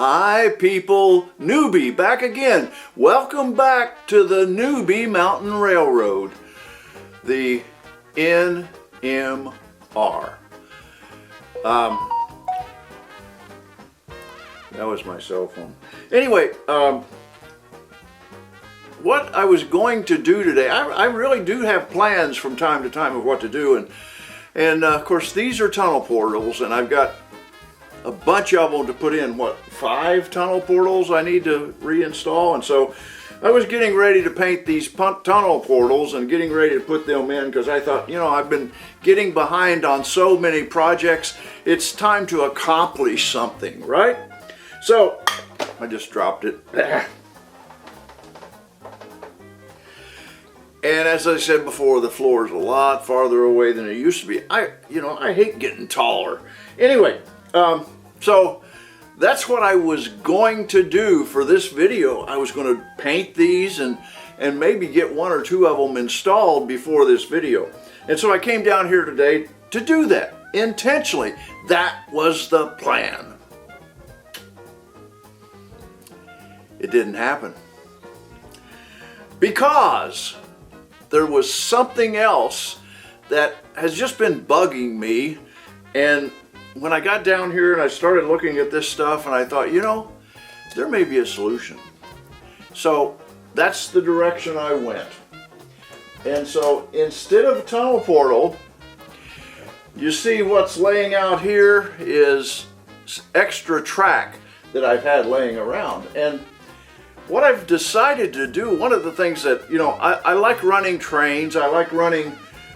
Hi people, Newbie back again. Welcome back to the Newbie Mountain Railroad, the NMR. That was my cell phone. Anyway, what I was going to do today, I really do have plans from time to time of what to do, and of course these are tunnel portals, and I've got a bunch of them to put in. 5 tunnel portals I need to reinstall, and so I was getting ready to paint these tunnel portals and getting ready to put them in because I thought, you know, I've been getting behind on so many projects. It's time to accomplish something, right? So I just dropped it. And as I said before, the floor is a lot farther away than it used to be. I hate getting taller. Anyway, so that's what I was going to do for this video. I was going to paint these and maybe get 1 or 2 of them installed before this video. And so I came down here today to do that intentionally. That was the plan. It didn't happen because there was something else that has just been bugging me. And when I got down here and I started looking at this stuff, and I thought, you know, there may be a solution. So that's the direction I went. And so instead of a tunnel portal, you see what's laying out here is extra track that I've had laying around. And what I've decided to do, one of the things that, you know, I like running trains. I like running,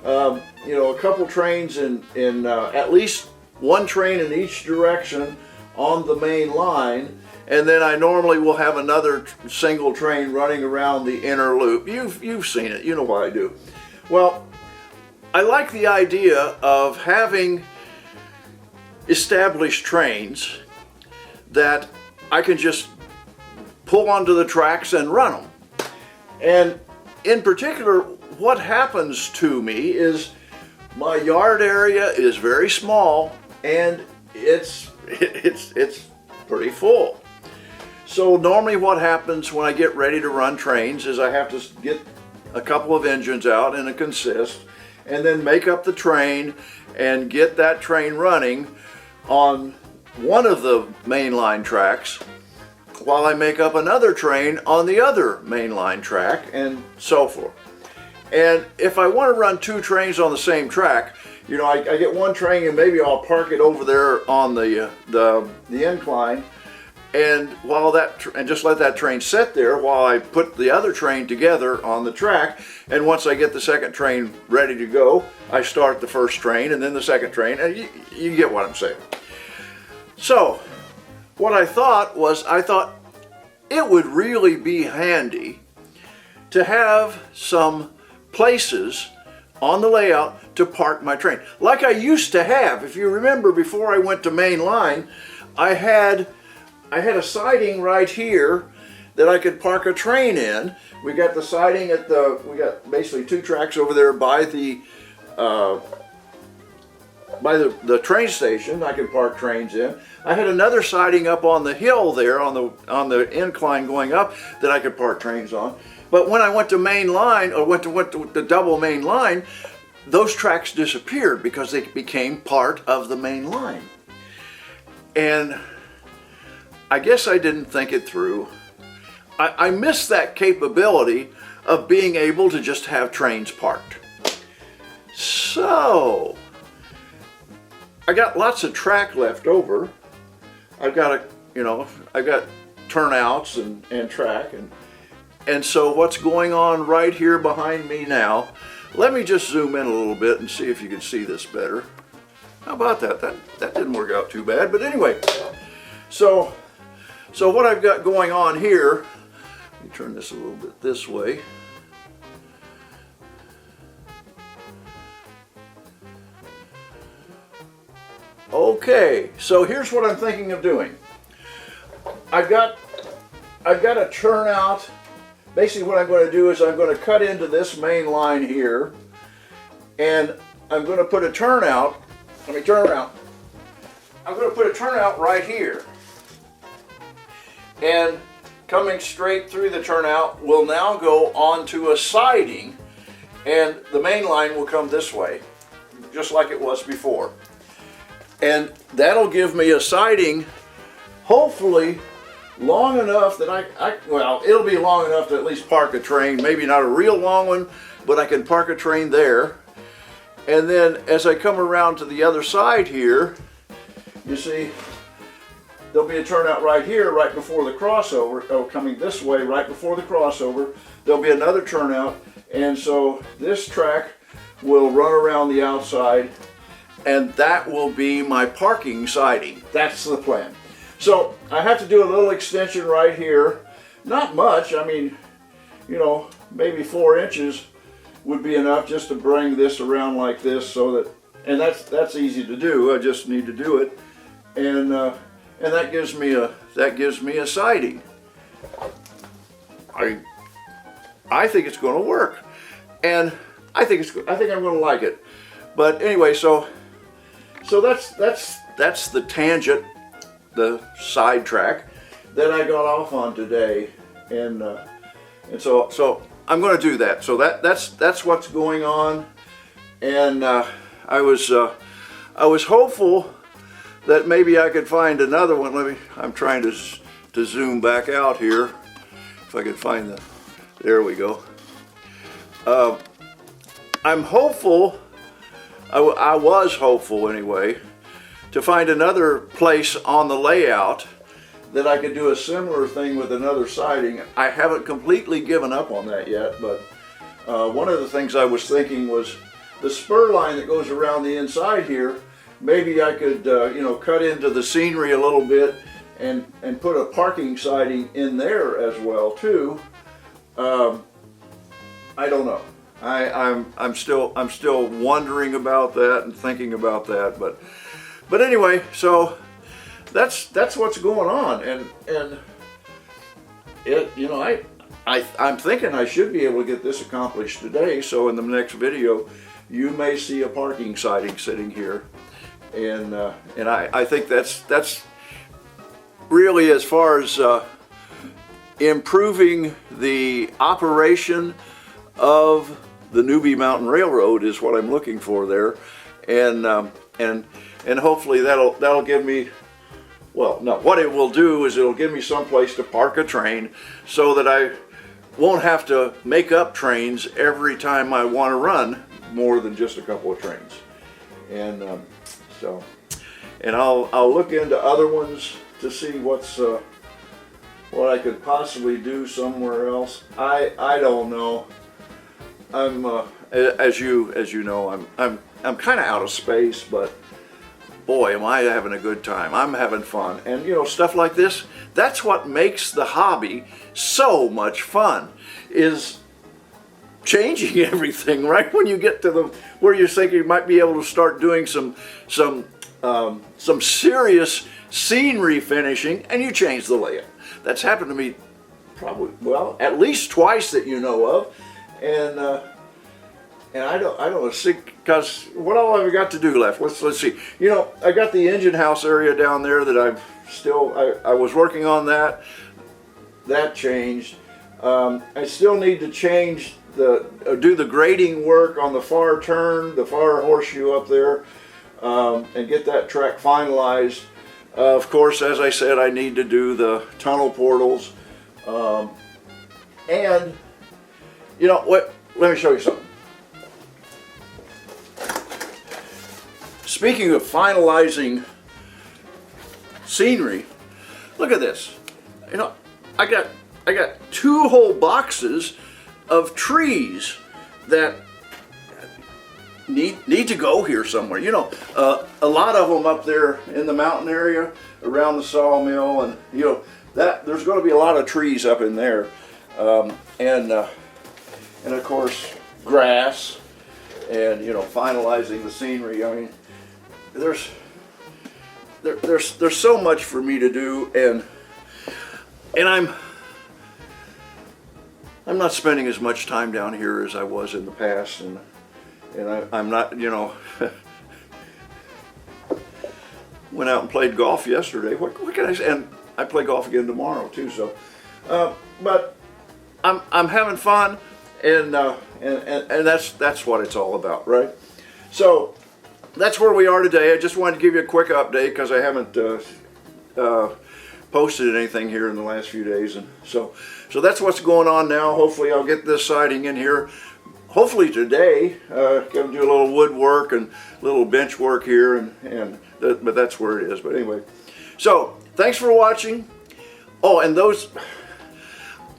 you know, a couple trains in at least 1 train in each direction on the main line, and then I normally will have another single train running around the inner loop. You've seen it, you know what I do. Well, I like the idea of having established trains that I can just pull onto the tracks and run them. And in particular, what happens to me is my yard area is very small and it's pretty full. So normally what happens when I get ready to run trains is I have to get a couple of engines out in a consist and then make up the train and get that train running on one of the mainline tracks while I make up another train on the other mainline track, and so forth. And if I want to run 2 trains on the same track, you know, I get 1 train and maybe I'll park it over there on the incline, and and just let that train sit there while I put the other train together on the track. And once I get the second train ready to go, I start the first train and then the second train, and you get what I'm saying. So what I thought it would really be handy to have some places on the layout to park my train, like I used to have. If you remember, before I went to main line, I had a siding right here that I could park a train in. We got the siding we got basically 2 tracks over there by the train station I could park trains in. I had another siding up on the hill there on the incline going up that I could park trains on. But when I went to main line, or went to the double main line, those tracks disappeared because they became part of the main line. And I guess I didn't think it through. I missed that capability of being able to just have trains parked. So I got lots of track left over. I've got turnouts and track, and so what's going on right here behind me now, let me just zoom in a little bit and see if you can see this better. How about that? That didn't work out too bad, but anyway, so what I've got going on here, let me turn this a little bit this way. Okay, so here's what I'm thinking of doing. I've got a turnout. Basically what I'm going to do is I'm going to cut into this main line here, and I'm going to put a turnout. Let me turn around. I'm going to put a turnout right here. and coming straight through the turnout will now go onto a siding, and the main line will come this way, just like it was before. And that'll give me a siding, hopefully long enough that well, it'll be long enough to at least park a train, maybe not a real long one, but I can park a train there. And then as I come around to the other side here, you see, there'll be a turnout right here, right before the crossover. Oh, coming this way, right before the crossover, there'll be another turnout. And so this track will run around the outside, and that will be my parking siding. That's the plan. So I have to do a little extension right here. Not much, I mean, you know, maybe 4 inches would be enough just to bring this around like this, so that, and that's easy to do. I just need to do it, and that gives me a siding. I think it's going to work, and I think I'm going to like it. But anyway, so that's the tangent, the sidetrack that I got off on today, and so I'm going to do that. So that's what's going on, and I was hopeful that maybe I could find another one. I'm trying to zoom back out here, if I could find there we go. I'm hopeful, I was hopeful anyway, to find another place on the layout that I could do a similar thing with another siding. I haven't completely given up on that yet, but one of the things I was thinking was the spur line that goes around the inside here. Maybe I could, you know, cut into the scenery a little bit and put a parking siding in there as well too. I don't know. I'm still wondering about that and thinking about that, but anyway, so that's what's going on, and it, you know, I'm thinking I should be able to get this accomplished today. So in the next video, you may see a parking siding sitting here, and I think that's really, as far as improving the operation of the Newbie Mountain Railroad is what I'm looking for there, and hopefully that'll give me, well, no, what it will do is it'll give me some place to park a train, so that I won't have to make up trains every time I want to run more than just a couple of trains. And and I'll look into other ones to see what I could possibly do somewhere else. I don't know. I'm as you know, I'm kind of out of space, but boy, am I having a good time. I'm having fun. And you know, stuff like this, that's what makes the hobby so much fun, is changing everything right when you get to where you think you might be able to start doing some serious scenery finishing, and you change the layout. That's happened to me probably, well, at least twice that you know of, and I don't see, because what all have I got to do left? Let's see. You know, I got the engine house area down there that I was working on that. That changed. I still need to change do the grading work on the far turn, the far horseshoe up there, and get that track finalized. Of course, as I said, I need to do the tunnel portals, and you know what? Let me show you something. Speaking of finalizing scenery, look at this. You know, I got 2 whole boxes of trees that need to go here somewhere. You know, a lot of them up there in the mountain area around the sawmill, and you know that there's going to be a lot of trees up in there, and of course grass, and you know, finalizing the scenery. I mean, there's so much for me to do, and I'm not spending as much time down here as I was in the past, and I'm not, you know, went out and played golf yesterday. What can I say? And I play golf again tomorrow too. So, but I'm having fun, and that's what it's all about, right? So that's where we are today. I just wanted to give you a quick update because I haven't posted anything here in the last few days, and so that's what's going on now. Hopefully I'll get this siding in here. Hopefully today. Gonna do a little woodwork and a little bench work here, but that's where it is. But anyway, so thanks for watching. Oh, and those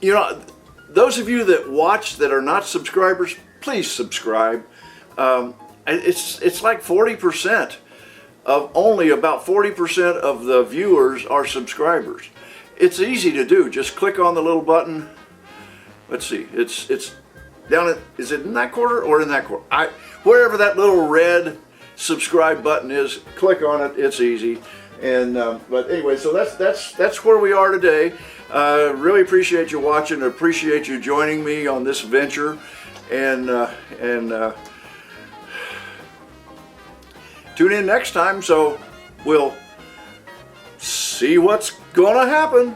of you that watch that are not subscribers, please subscribe. It's like 40%. Only about 40% of the viewers are subscribers. It's easy to do. Just click on the little button. Let's see. It's down at, is it in that corner or in that corner? Wherever that little red subscribe button is, click on it. It's easy. And but anyway, so that's where we are today. Really appreciate you watching. Appreciate you joining me on this venture. And tune in next time, so we'll see what's gonna happen.